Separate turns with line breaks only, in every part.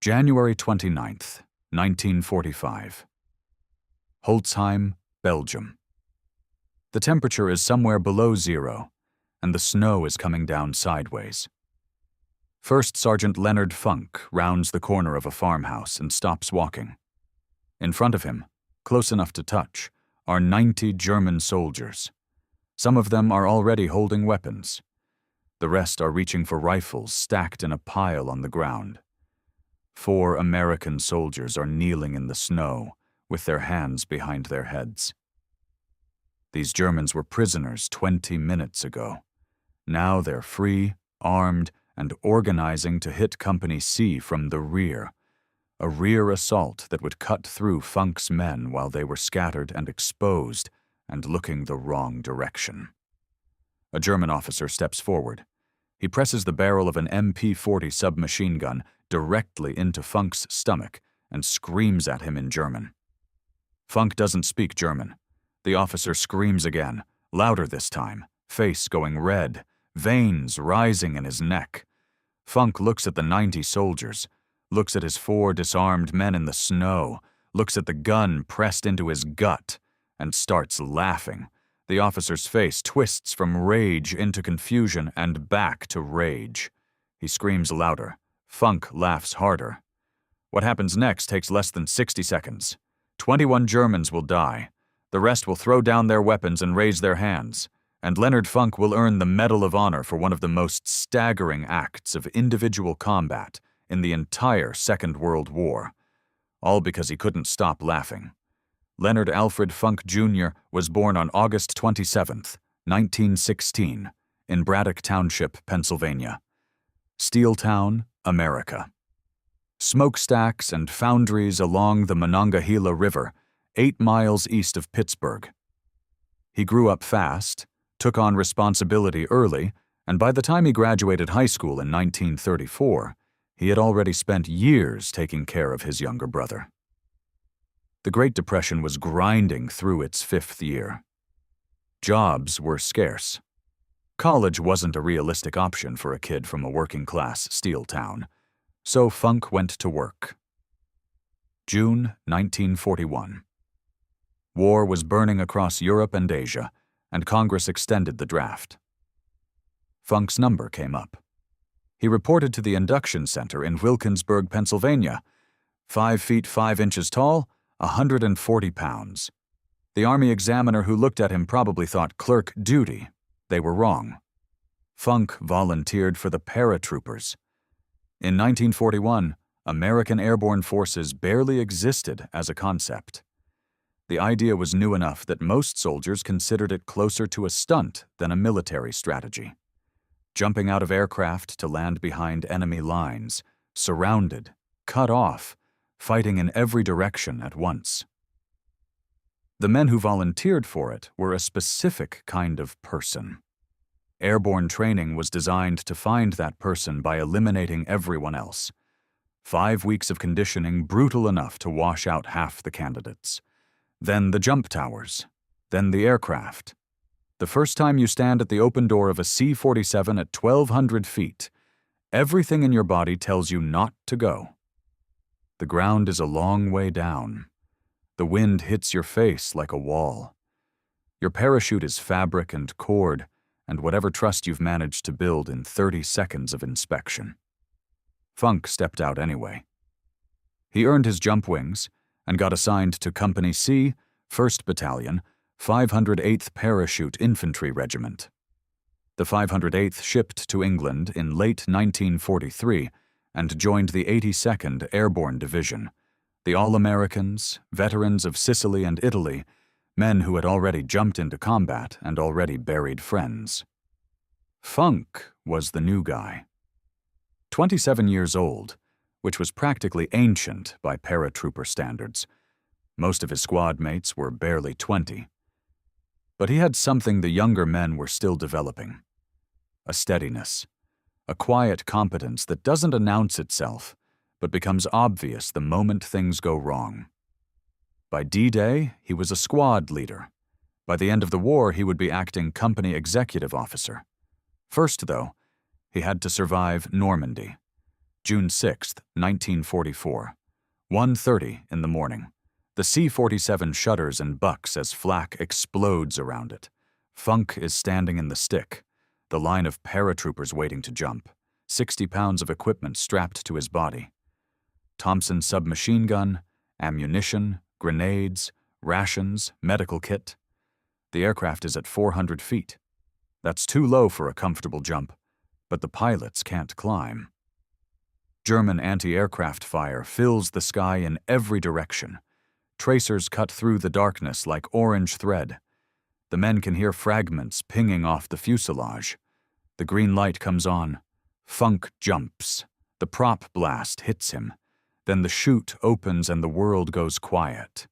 January 29th, 1945. Holtzheim, Belgium. The temperature is somewhere below zero, and the snow is coming down sideways. First Sergeant Leonard Funk rounds the corner of a farmhouse and stops walking. In front of him, close enough to touch, are 90 German soldiers. Some of them are already holding weapons. The rest are reaching for rifles stacked in a pile on the ground. 4 American soldiers are kneeling in the snow, with their hands behind their heads. These Germans were prisoners 20 minutes ago. Now they're free, armed, and organizing to hit Company C from the rear, a rear assault that would cut through Funk's men while they were scattered and exposed and looking the wrong direction. A German officer steps forward. He presses the barrel of an MP-40 submachine gun directly into Funk's stomach and screams at him in German. Funk doesn't speak German. The officer screams again, louder this time, face going red, veins rising in his neck. Funk looks at the 90 soldiers, looks at his 4 disarmed men in the snow, looks at the gun pressed into his gut, and starts laughing. The officer's face twists from rage into confusion and back to rage. He screams louder. Funk laughs harder. What happens next takes less than 60 seconds. 21 Germans will die. The rest will throw down their weapons and raise their hands. And Leonard Funk will earn the Medal of Honor for one of the most staggering acts of individual combat in the entire Second World War. All because he couldn't stop laughing. Leonard Alfred Funk Jr. was born on August 27, 1916, in Braddock Township, Pennsylvania. Steeltown, America. Smokestacks and foundries along the Monongahela River, 8 miles east of Pittsburgh. He grew up fast, took on responsibility early, and by the time he graduated high school in 1934, he had already spent years taking care of his younger brother. The Great Depression was grinding through its 5th year. Jobs were scarce. College wasn't a realistic option for a kid from a working-class steel town, so Funk went to work. June 1941. War was burning across Europe and Asia, and Congress extended the draft. Funk's number came up. He reported to the induction center in Wilkinsburg, Pennsylvania, 5 feet 5 inches tall, 140 pounds. The Army examiner who looked at him probably thought clerk duty. They were wrong. Funk volunteered for the paratroopers. In 1941, American airborne forces barely existed as a concept. The idea was new enough that most soldiers considered it closer to a stunt than a military strategy. Jumping out of aircraft to land behind enemy lines, surrounded, cut off, fighting in every direction at once. The men who volunteered for it were a specific kind of person. Airborne training was designed to find that person by eliminating everyone else. 5 weeks of conditioning brutal enough to wash out half the candidates. Then the jump towers. Then the aircraft. The first time you stand at the open door of a C-47 at 1,200 feet, everything in your body tells you not to go. The ground is a long way down. The wind hits your face like a wall. Your parachute is fabric and cord, and whatever trust you've managed to build in 30 seconds of inspection. Funk stepped out anyway. He earned his jump wings and got assigned to Company C, 1st Battalion, 508th Parachute Infantry Regiment. The 508th shipped to England in late 1943 and joined the 82nd Airborne Division, the All-Americans, veterans of Sicily and Italy, men who had already jumped into combat and already buried friends. Funk was the new guy. 27 years old, which was practically ancient by paratrooper standards. Most of his squad mates were barely 20. But he had something the younger men were still developing. A steadiness. A quiet competence that doesn't announce itself, but becomes obvious the moment things go wrong. By D-Day, he was a squad leader. By the end of the war, he would be acting company executive officer. First, though, he had to survive Normandy. June 6, 1944. 1:30 in the morning. The C-47 shudders and bucks as flak explodes around it. Funk is standing in the stick, the line of paratroopers waiting to jump, 60 pounds of equipment strapped to his body. Thompson submachine gun, ammunition, grenades, rations, medical kit. The aircraft is at 400 feet. That's too low for a comfortable jump, but the pilots can't climb. German anti-aircraft fire fills the sky in every direction. Tracers cut through the darkness like orange thread. The men can hear fragments pinging off the fuselage. The green light comes on. Funk jumps. The prop blast hits him. Then the chute opens and the world goes quiet.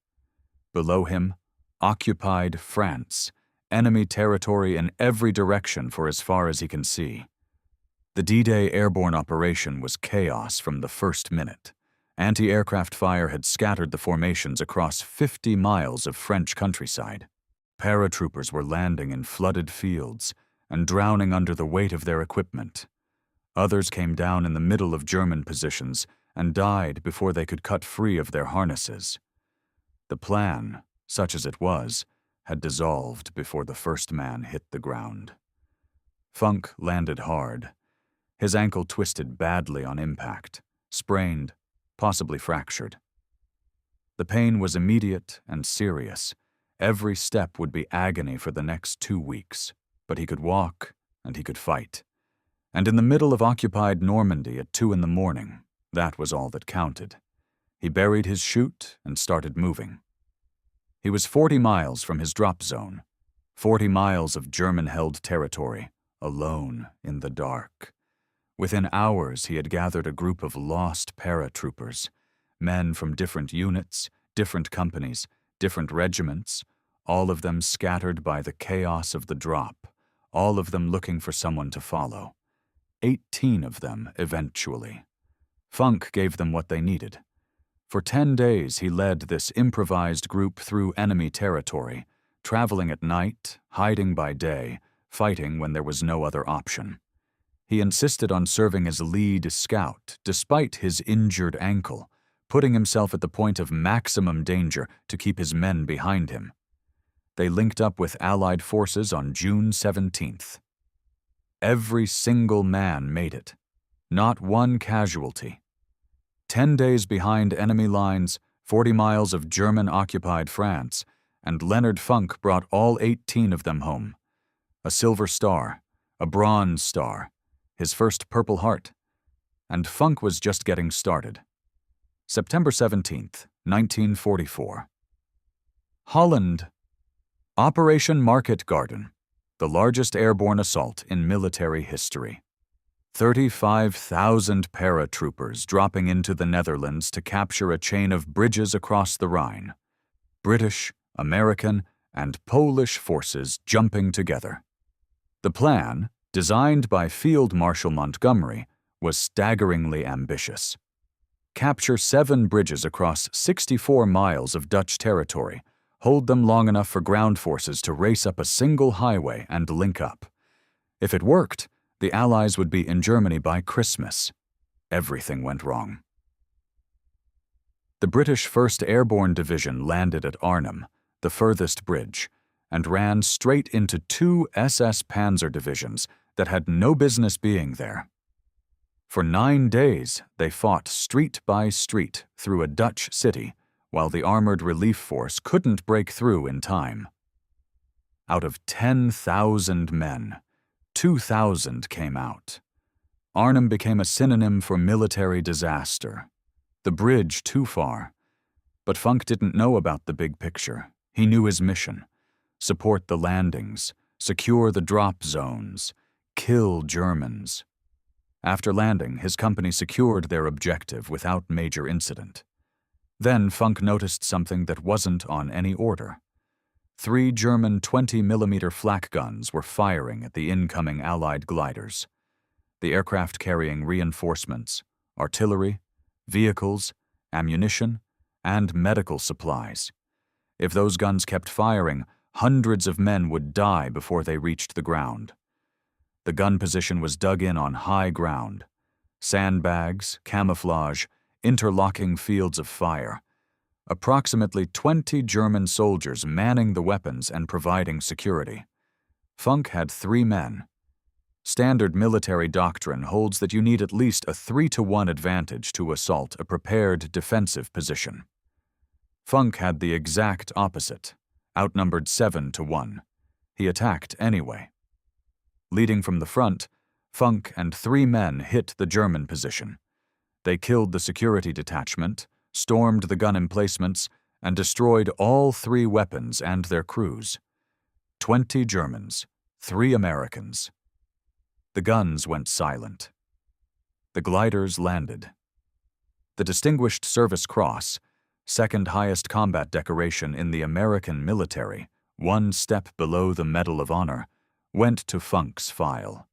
Below him, occupied France, enemy territory in every direction for as far as he can see. The D-Day airborne operation was chaos from the first minute. Anti-aircraft fire had scattered the formations across 50 miles of French countryside. Paratroopers were landing in flooded fields and drowning under the weight of their equipment. Others came down in the middle of German positions and died before they could cut free of their harnesses. The plan, such as it was, had dissolved before the first man hit the ground. Funk landed hard. His ankle twisted badly on impact, sprained, possibly fractured. The pain was immediate and serious. Every step would be agony for the next 2 weeks, but he could walk and he could fight. And in the middle of occupied Normandy at 2 a.m, that was all that counted. He buried his chute and started moving. He was 40 miles from his drop zone, 40 miles of German-held territory, alone in the dark. Within hours, he had gathered a group of lost paratroopers, men from different units, different companies, different regiments, all of them scattered by the chaos of the drop, all of them looking for someone to follow. 18 of them, eventually. Funk gave them what they needed. For 10 days, he led this improvised group through enemy territory, traveling at night, hiding by day, fighting when there was no other option. He insisted on serving as lead scout, despite his injured ankle, putting himself at the point of maximum danger to keep his men behind him. They linked up with Allied forces on June 17th. Every single man made it. Not one casualty. 10 days behind enemy lines, 40 miles of German-occupied France, and Leonard Funk brought all 18 of them home. A silver star, a bronze star, his first Purple Heart, and Funk was just getting started. September 17th, 1944. Holland. Operation Market Garden, the largest airborne assault in military history. 35,000 paratroopers dropping into the Netherlands to capture a chain of bridges across the Rhine. British, American, and Polish forces jumping together. The plan, designed by Field Marshal Montgomery, was staggeringly ambitious. Capture 7 bridges across 64 miles of Dutch territory, hold them long enough for ground forces to race up a single highway and link up. If it worked, the Allies would be in Germany by Christmas. Everything went wrong. The British 1st Airborne Division landed at Arnhem, the furthest bridge, and ran straight into 2 SS Panzer divisions that had no business being there. For 9 days, they fought street by street through a Dutch city, while the armored relief force couldn't break through in time. Out of 10,000 men, 2,000 came out. Arnhem became a synonym for military disaster. The bridge too far. But Funk didn't know about the big picture. He knew his mission: support the landings, secure the drop zones, kill Germans. After landing, his company secured their objective without major incident. Then Funk noticed something that wasn't on any order. 3 German 20mm flak guns were firing at the incoming Allied gliders. The aircraft carrying reinforcements, artillery, vehicles, ammunition, and medical supplies. If those guns kept firing, hundreds of men would die before they reached the ground. The gun position was dug in on high ground. Sandbags, camouflage, interlocking fields of fire. Approximately 20 German soldiers manning the weapons and providing security. Funk had 3 men. Standard military doctrine holds that you need at least a 3-to-1 advantage to assault a prepared defensive position. Funk had the exact opposite, outnumbered 7-to-1. He attacked anyway. Leading from the front, Funk and 3 men hit the German position. They killed the security detachment, stormed the gun emplacements, and destroyed all 3 weapons and their crews. 20 Germans, 3 Americans. The guns went silent. The gliders landed. The Distinguished Service Cross, second highest combat decoration in the American military, 1 step below the Medal of Honor, went to Funk's file.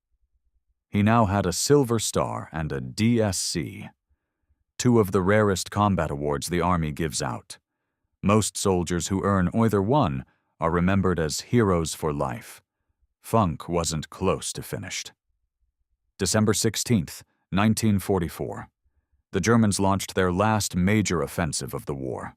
He now had a Silver Star and a DSC, 2 of the rarest combat awards the Army gives out. Most soldiers who earn either one are remembered as heroes for life. Funk wasn't close to finished. December 16, 1944. The Germans launched their last major offensive of the war.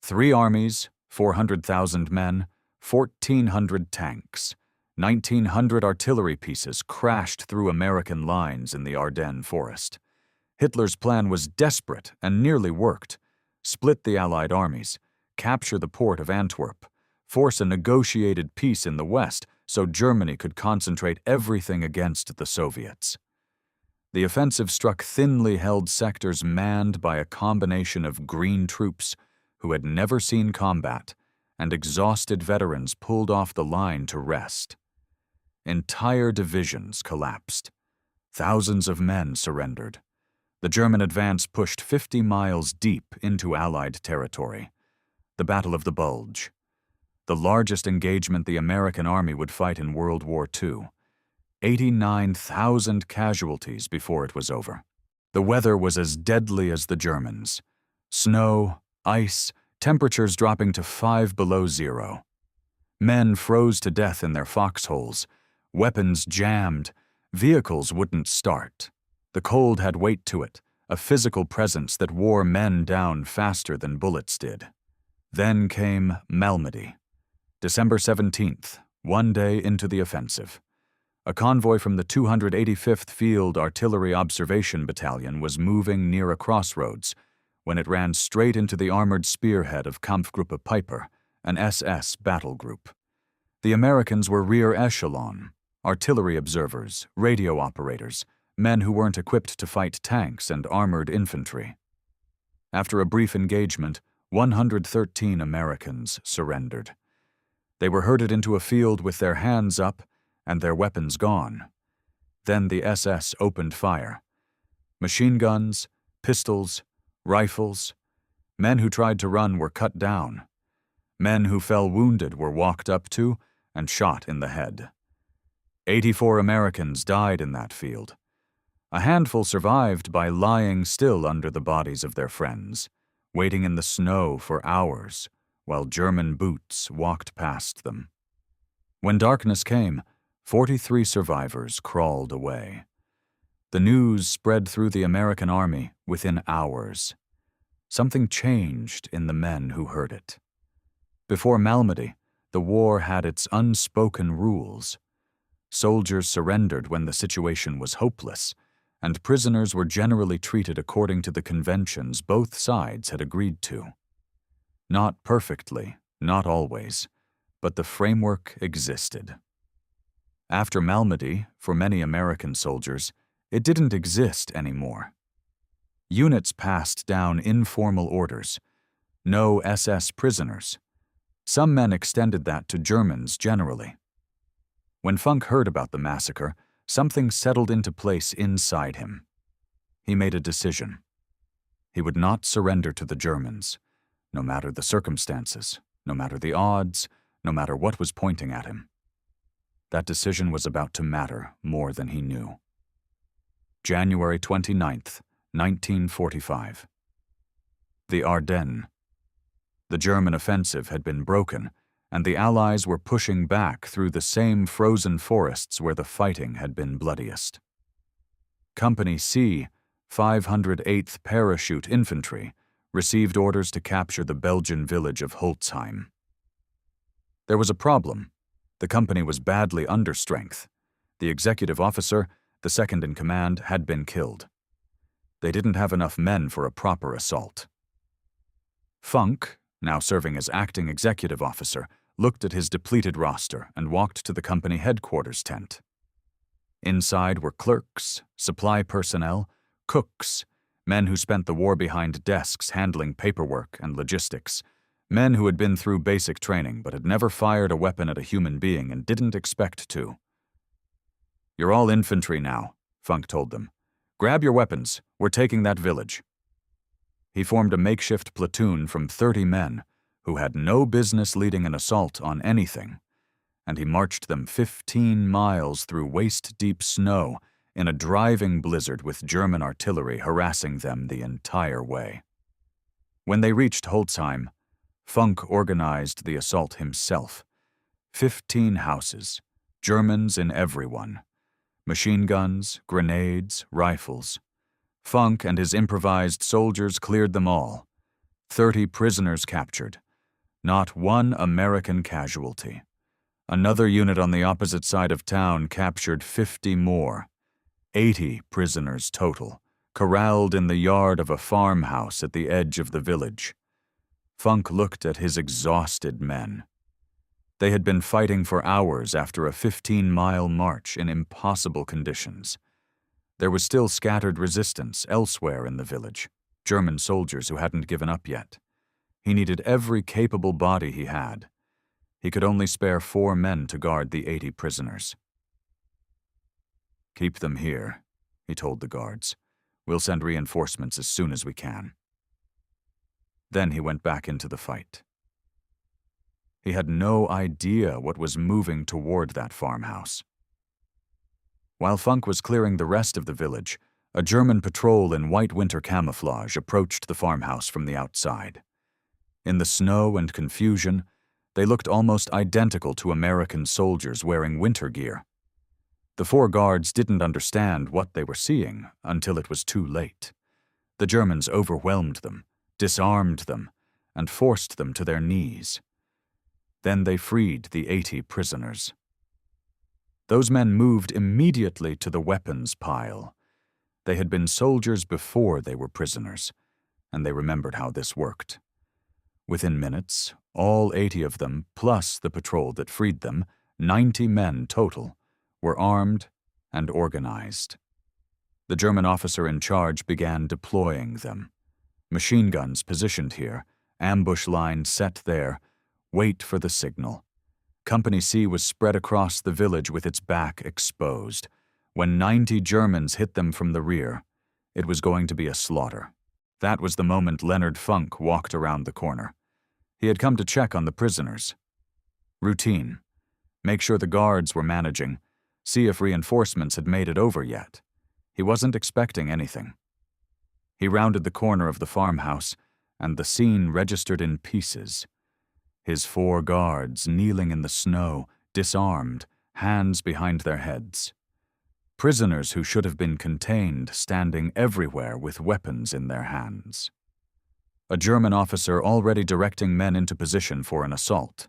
3 armies, 400,000 men, 1,400 tanks, 1,900 artillery pieces crashed through American lines in the Ardennes forest. Hitler's plan was desperate and nearly worked. Split the Allied armies, capture the port of Antwerp, force a negotiated peace in the West so Germany could concentrate everything against the Soviets. The offensive struck thinly held sectors manned by a combination of green troops who had never seen combat and exhausted veterans pulled off the line to rest. Entire divisions collapsed. Thousands of men surrendered. The German advance pushed 50 miles deep into Allied territory. The Battle of the Bulge, the largest engagement the American Army would fight in World War II. 89,000 casualties before it was over. The weather was as deadly as the Germans. Snow, ice, temperatures dropping to 5 below zero. Men froze to death in their foxholes. Weapons jammed. Vehicles wouldn't start. The cold had weight to it, a physical presence that wore men down faster than bullets did. Then came Malmedy. December 17th, 1 day into the offensive. A convoy from the 285th Field Artillery Observation Battalion was moving near a crossroads when it ran straight into the armored spearhead of Kampfgruppe Piper, an SS battle group. The Americans were rear echelon, artillery observers, radio operators, men who weren't equipped to fight tanks and armored infantry. After a brief engagement, 113 Americans surrendered. They were herded into a field with their hands up and their weapons gone. Then the SS opened fire. Machine guns, pistols, rifles. Men who tried to run were cut down. Men who fell wounded were walked up to and shot in the head. 84 Americans died in that field. A handful survived by lying still under the bodies of their friends, waiting in the snow for hours while German boots walked past them. When darkness came, 43 survivors crawled away. The news spread through the American Army within hours. Something changed in the men who heard it. Before Malmedy, the war had its unspoken rules. Soldiers surrendered when the situation was hopeless, and prisoners were generally treated according to the conventions both sides had agreed to. Not perfectly, not always, but the framework existed. After Malmedy, for many American soldiers, it didn't exist anymore. Units passed down informal orders. No SS prisoners. Some men extended that to Germans generally. When Funk heard about the massacre, something settled into place inside him. He made a decision. He would not surrender to the Germans, no matter the circumstances, no matter the odds, no matter what was pointing at him. That decision was about to matter more than he knew. January 29th, 1945. The Ardennes. The German offensive had been broken, and the Allies were pushing back through the same frozen forests where the fighting had been bloodiest. Company C, 508th Parachute Infantry, received orders to capture the Belgian village of Holtzheim. There was a problem. The company was badly understrength. The executive officer, the second in command, had been killed. They didn't have enough men for a proper assault. Funk, now serving as acting executive officer, looked at his depleted roster and walked to the company headquarters tent. Inside were clerks, supply personnel, cooks, men who spent the war behind desks handling paperwork and logistics, men who had been through basic training but had never fired a weapon at a human being and didn't expect to. "You're all infantry now," Funk told them. "Grab your weapons. We're taking that village." He formed a makeshift platoon from 30 men who had no business leading an assault on anything, and he marched them 15 miles through waist-deep snow in a driving blizzard with German artillery harassing them the entire way. When they reached Holtzheim, Funk organized the assault himself. 15 houses, Germans in every one. Machine guns, grenades, rifles. Funk and his improvised soldiers cleared them all. 30 prisoners captured. Not one American casualty. Another unit on the opposite side of town captured 50 more. 80 prisoners total, corralled in the yard of a farmhouse at the edge of the village. Funk looked at his exhausted men. They had been fighting for hours after a 15-mile march in impossible conditions. There was still scattered resistance elsewhere in the village, German soldiers who hadn't given up yet. He needed every capable body he had. He could only spare 4 men to guard the 80 prisoners. "Keep them here," he told the guards. "We'll send reinforcements as soon as we can." Then he went back into the fight. He had no idea what was moving toward that farmhouse. While Funk was clearing the rest of the village, a German patrol in white winter camouflage approached the farmhouse from the outside. In the snow and confusion, they looked almost identical to American soldiers wearing winter gear. The 4 guards didn't understand what they were seeing until it was too late. The Germans overwhelmed them, disarmed them, and forced them to their knees. Then they freed the 80 prisoners. Those men moved immediately to the weapons pile. They had been soldiers before they were prisoners, and they remembered how this worked. Within minutes, all 80 of them, plus the patrol that freed them, 90 men total, were armed and organized. The German officer in charge began deploying them. Machine guns positioned here, ambush lines set there, wait for the signal. Company C was spread across the village with its back exposed. When 90 Germans hit them from the rear, it was going to be a slaughter. That was the moment Leonard Funk walked around the corner. He had come to check on the prisoners. Routine. Make sure the guards were managing. See if reinforcements had made it over yet. He wasn't expecting anything. He rounded the corner of the farmhouse, and the scene registered in pieces. His 4 guards kneeling in the snow, disarmed, hands behind their heads. Prisoners who should have been contained standing everywhere with weapons in their hands. A German officer already directing men into position for an assault.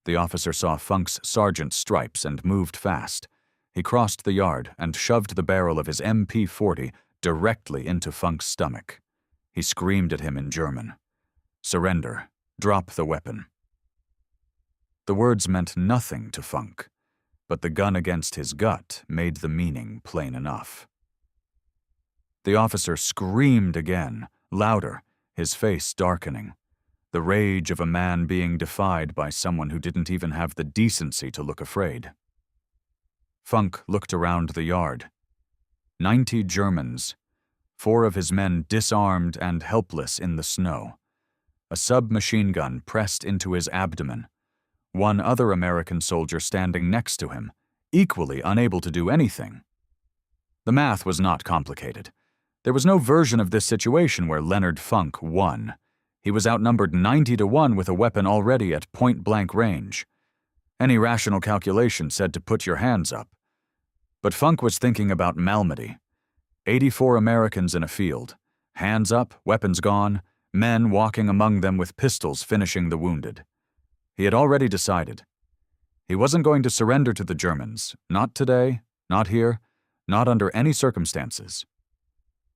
The officer saw Funk's sergeant's stripes and moved fast. He crossed the yard and shoved the barrel of his MP-40 directly into Funk's stomach. He screamed at him in German. "Surrender. Drop the weapon." The words meant nothing to Funk, but the gun against his gut made the meaning plain enough. The officer screamed again, louder, his face darkening. The rage of a man being defied by someone who didn't even have the decency to look afraid. Funk looked around the yard. 90 Germans, 4 of his men disarmed and helpless in the snow. A submachine gun pressed into his abdomen. 1 other American soldier standing next to him, equally unable to do anything. The math was not complicated. There was no version of this situation where Leonard Funk won. He was outnumbered 90-1 with a weapon already at point-blank range. Any rational calculation said to put your hands up. But Funk was thinking about Malmedy. 84 Americans in a field, hands up, weapons gone, men walking among them with pistols finishing the wounded. He had already decided. He wasn't going to surrender to the Germans, not today, not here, not under any circumstances.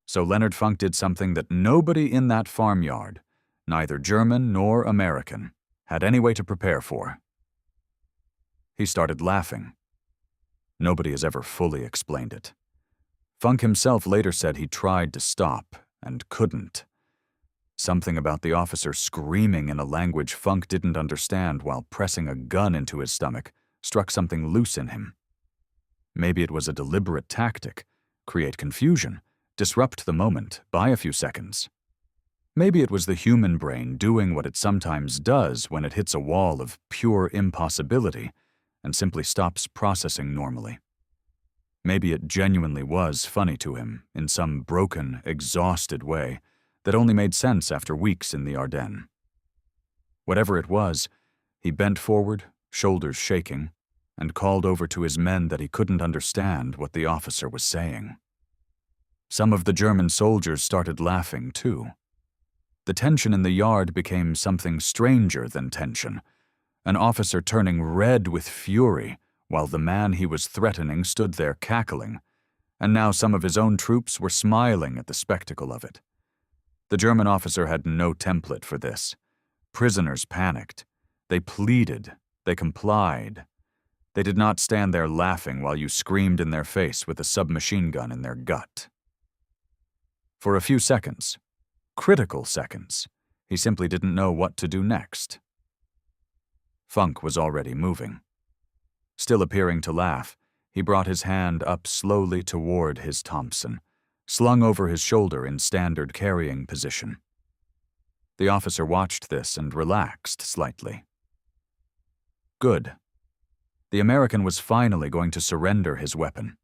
So Leonard Funk did something that nobody in that farmyard, neither German nor American, had any way to prepare for. He started laughing. Nobody has ever fully explained it. Funk himself later said he tried to stop and couldn't. Something about the officer screaming in a language Funk didn't understand while pressing a gun into his stomach struck something loose in him. Maybe it was a deliberate tactic, create confusion, disrupt the moment, buy a few seconds. Maybe it was the human brain doing what it sometimes does when it hits a wall of pure impossibility and simply stops processing normally. Maybe it genuinely was funny to him in some broken, exhausted way that only made sense after weeks in the Ardennes. Whatever it was, he bent forward, shoulders shaking, and called over to his men that he couldn't understand what the officer was saying. Some of the German soldiers started laughing, too. The tension in the yard became something stranger than tension, an officer turning red with fury while the man he was threatening stood there cackling, and now some of his own troops were smiling at the spectacle of it. The German officer had no template for this. Prisoners panicked. They pleaded. They complied. They did not stand there laughing while you screamed in their face with a submachine gun in their gut. For a few seconds, critical seconds, he simply didn't know what to do next. Funk was already moving. Still appearing to laugh, he brought his hand up slowly toward his Thompson, slung over his shoulder in standard carrying position. The officer watched this and relaxed slightly. Good. The American was finally going to surrender his weapon.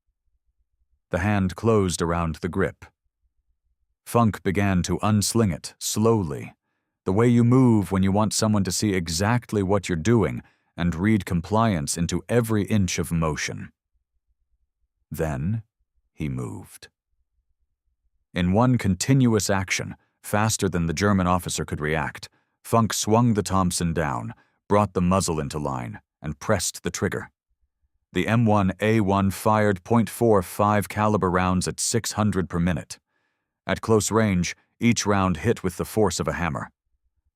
The hand closed around the grip. Funk began to unsling it slowly, the way you move when you want someone to see exactly what you're doing and read compliance into every inch of motion. Then he moved. In one continuous action, faster than the German officer could react, Funk swung the Thompson down, brought the muzzle into line, and pressed the trigger. The M1A1 fired .45 caliber rounds at 600 per minute. At close range, each round hit with the force of a hammer.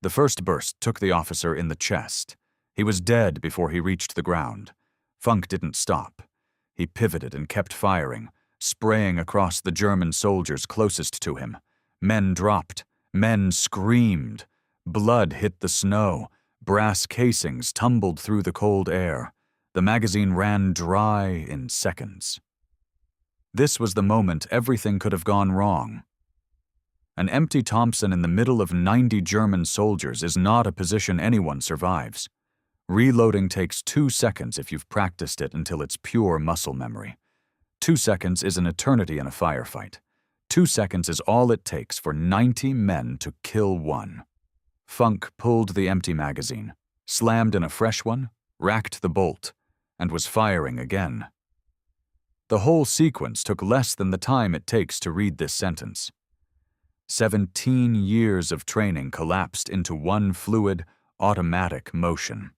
The first burst took the officer in the chest. He was dead before he reached the ground. Funk didn't stop. He pivoted and kept firing, spraying across the German soldiers closest to him. Men dropped. Men screamed. Blood hit the snow. Brass casings tumbled through the cold air. The magazine ran dry in seconds. This was the moment everything could have gone wrong. An empty Thompson in the middle of 90 German soldiers is not a position anyone survives. Reloading takes 2 seconds if you've practiced it until it's pure muscle memory. 2 seconds is an eternity in a firefight. 2 seconds is all it takes for 90 men to kill one. Funk pulled the empty magazine, slammed in a fresh one, racked the bolt, and was firing again. The whole sequence took less than the time it takes to read this sentence. 17 years of training collapsed into one fluid, automatic motion.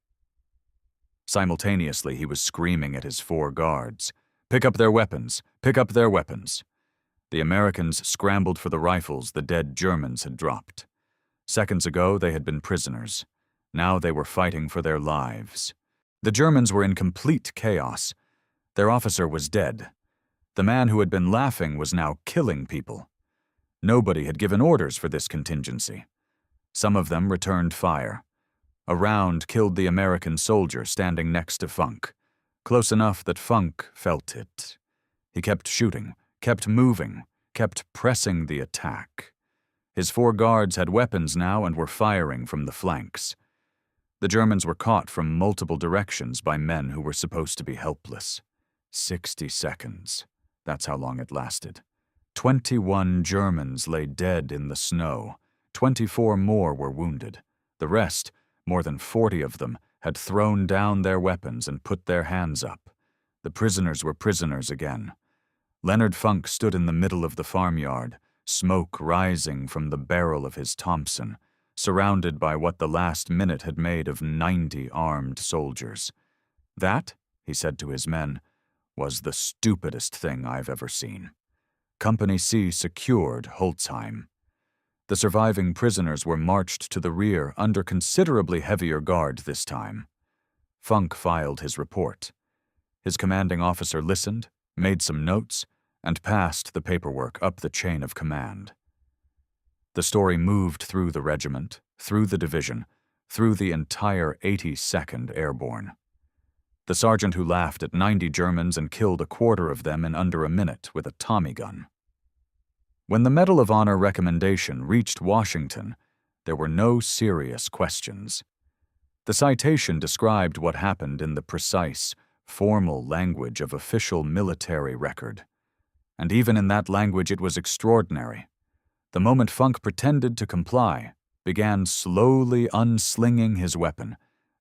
Simultaneously, he was screaming at his 4 guards, "Pick up their weapons! Pick up their weapons!" The Americans scrambled for the rifles the dead Germans had dropped. Seconds ago, they had been prisoners. Now they were fighting for their lives. The Germans were in complete chaos. Their officer was dead. The man who had been laughing was now killing people. Nobody had given orders for this contingency. Some of them returned fire. A round killed the American soldier standing next to Funk, close enough that Funk felt it. He kept shooting, kept moving, kept pressing the attack. His 4 guards had weapons now and were firing from the flanks. The Germans were caught from multiple directions by men who were supposed to be helpless. 60 seconds. That's how long it lasted. 21 Germans lay dead in the snow. 24 more were wounded. The rest, more than 40 of them, had thrown down their weapons and put their hands up. The prisoners were prisoners again. Leonard Funk stood in the middle of the farmyard, smoke rising from the barrel of his Thompson, surrounded by what the last minute had made of 90 armed soldiers. That, he said to his men, was the stupidest thing I've ever seen. Company C secured Holtzheim. The surviving prisoners were marched to the rear under considerably heavier guard this time. Funk filed his report. His commanding officer listened, made some notes, and passed the paperwork up the chain of command. The story moved through the regiment, through the division, through the entire 82nd Airborne. The sergeant who laughed at 90 Germans and killed a quarter of them in under a minute with a Tommy gun. When the Medal of Honor recommendation reached Washington, there were no serious questions. The citation described what happened in the precise, formal language of official military record. And even in that language it was extraordinary. The moment Funk pretended to comply, began slowly unslinging his weapon,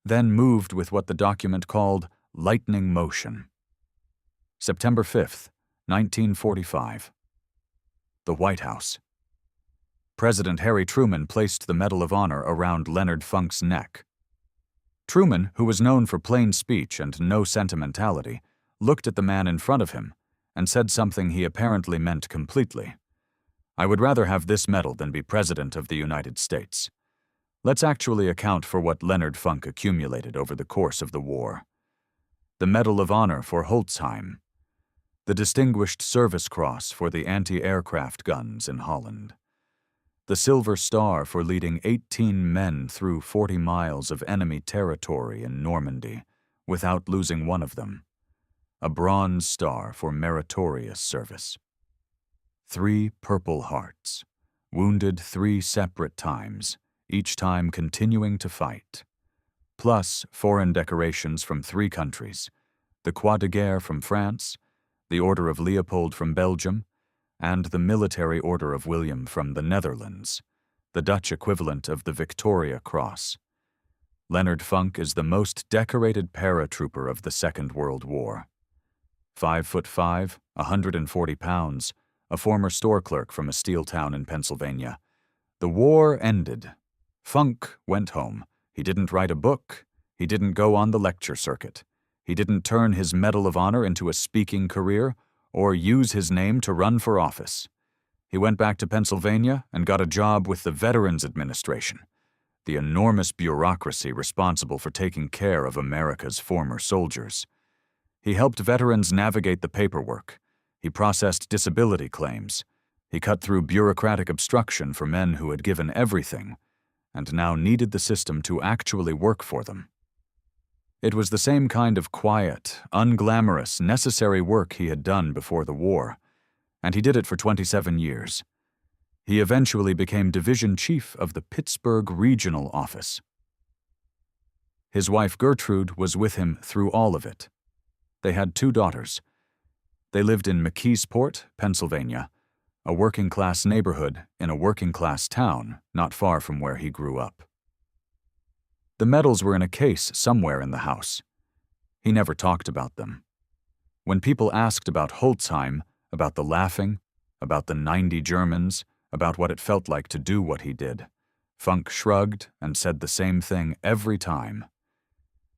then moved with what the document called lightning motion. September 5th, 1945. The White House. President Harry Truman placed the Medal of Honor around Leonard Funk's neck. Truman, who was known for plain speech and no sentimentality, looked at the man in front of him and said something he apparently meant completely. "I would rather have this medal than be President of the United States. Let's actually account for what Leonard Funk accumulated over the course of the war. The Medal of Honor for Holtzheim. The Distinguished Service Cross for the anti-aircraft guns in Holland. The Silver Star for leading 18 men through 40 miles of enemy territory in Normandy, without losing one of them. A Bronze Star for meritorious service. 3 Purple Hearts, wounded 3 separate times, each time continuing to fight. Plus foreign decorations from 3 countries, the Croix de Guerre from France, the Order of Leopold from Belgium, and the Military Order of William from the Netherlands, the Dutch equivalent of the Victoria Cross. Leonard Funk is the most decorated paratrooper of the Second World War. 5'5", 140 pounds, a former store clerk from a steel town in Pennsylvania. The war ended. Funk went home. He didn't write a book. He didn't go on the lecture circuit. He didn't turn his Medal of Honor into a speaking career or use his name to run for office. He went back to Pennsylvania and got a job with the Veterans Administration, the enormous bureaucracy responsible for taking care of America's former soldiers. He helped veterans navigate the paperwork. He processed disability claims. He cut through bureaucratic obstruction for men who had given everything and now needed the system to actually work for them. It was the same kind of quiet, unglamorous, necessary work he had done before the war, and he did it for 27 years. He eventually became division chief of the Pittsburgh Regional Office. His wife Gertrude was with him through all of it. They had 2 daughters. They lived in McKeesport, Pennsylvania, a working-class neighborhood in a working-class town not far from where he grew up. The medals were in a case somewhere in the house. He never talked about them. When people asked about Holtzheim, about the laughing, about the 90 Germans, about what it felt like to do what he did, Funk shrugged and said the same thing every time.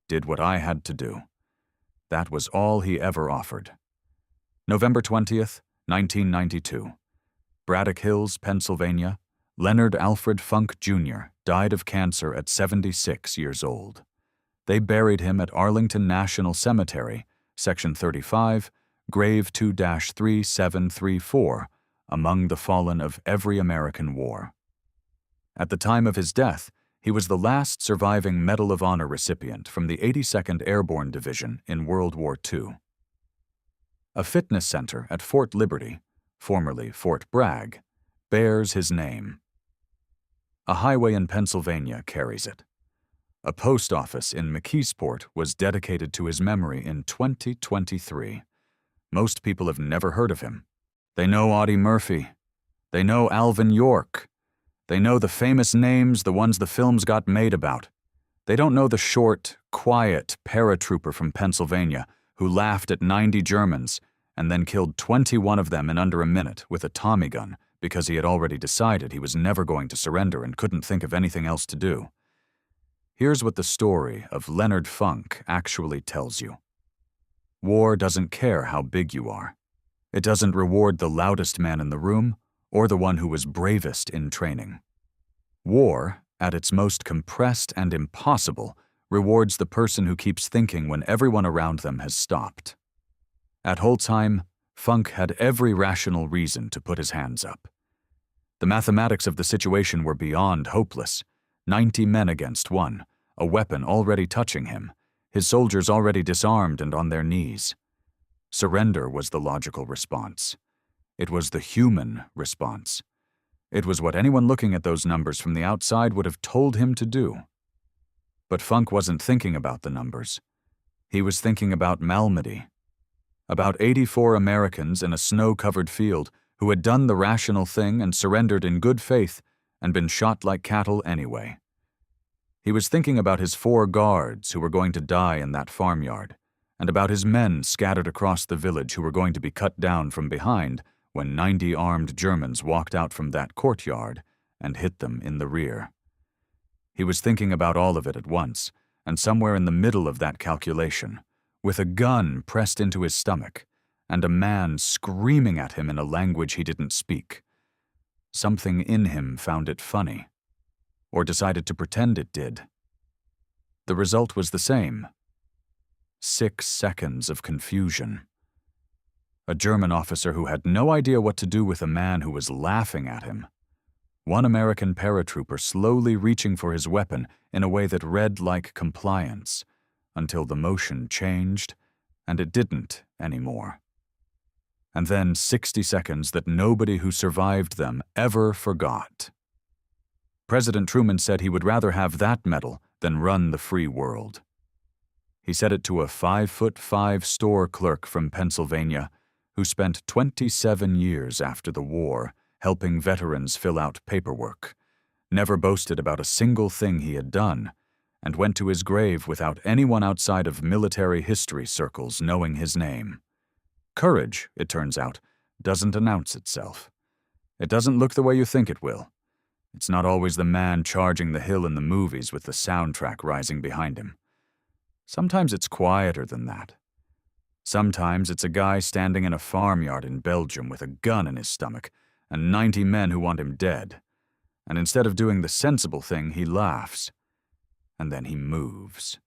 Did what I had to do. That was all he ever offered. November 20th, 1992. Braddock Hills, Pennsylvania. Leonard Alfred Funk Jr. died of cancer at 76 years old. They buried him at Arlington National Cemetery, Section 35, Grave 2-3734, among the fallen of every American war. At the time of his death, he was the last surviving Medal of Honor recipient from the 82nd Airborne Division in World War II. A fitness center at Fort Liberty, formerly Fort Bragg, bears his name. A highway in Pennsylvania carries it. A post office in McKeesport was dedicated to his memory in 2023. Most people have never heard of him. They know Audie Murphy. They know Alvin York. They know the famous names, the ones the films got made about. They don't know the short, quiet paratrooper from Pennsylvania who laughed at 90 Germans and then killed 21 of them in under a minute with a Tommy gun because he had already decided he was never going to surrender and couldn't think of anything else to do. Here's what the story of Leonard Funk actually tells you. War doesn't care how big you are. It doesn't reward the loudest man in the room or the one who was bravest in training. War, at its most compressed and impossible, rewards the person who keeps thinking when everyone around them has stopped. At Holtzheim, Funk had every rational reason to put his hands up. The mathematics of the situation were beyond hopeless. 90 men against one, a weapon already touching him, his soldiers already disarmed and on their knees. Surrender was the logical response. It was the human response. It was what anyone looking at those numbers from the outside would have told him to do. But Funk wasn't thinking about the numbers. He was thinking about Malmedy. About 84 Americans in a snow-covered field who had done the rational thing and surrendered in good faith and been shot like cattle anyway. He was thinking about his 4 guards who were going to die in that farmyard, and about his men scattered across the village who were going to be cut down from behind when 90 armed Germans walked out from that courtyard and hit them in the rear. He was thinking about all of it at once, and somewhere in the middle of that calculation, with a gun pressed into his stomach, and a man screaming at him in a language he didn't speak, something in him found it funny, or decided to pretend it did. The result was the same. 6 seconds of confusion. A German officer who had no idea what to do with a man who was laughing at him. One American paratrooper slowly reaching for his weapon in a way that read like compliance, until the motion changed, and it didn't anymore. And then 60 seconds that nobody who survived them ever forgot. President Truman said he would rather have that medal than run the free world. He said it to a 5'5" store clerk from Pennsylvania who spent 27 years after the war helping veterans fill out paperwork, never boasted about a single thing he had done, and went to his grave without anyone outside of military history circles knowing his name. Courage, it turns out, doesn't announce itself. It doesn't look the way you think it will. It's not always the man charging the hill in the movies with the soundtrack rising behind him. Sometimes it's quieter than that. Sometimes it's a guy standing in a farmyard in Belgium with a gun in his stomach and 90 men who want him dead. And instead of doing the sensible thing, he laughs. And then he moves.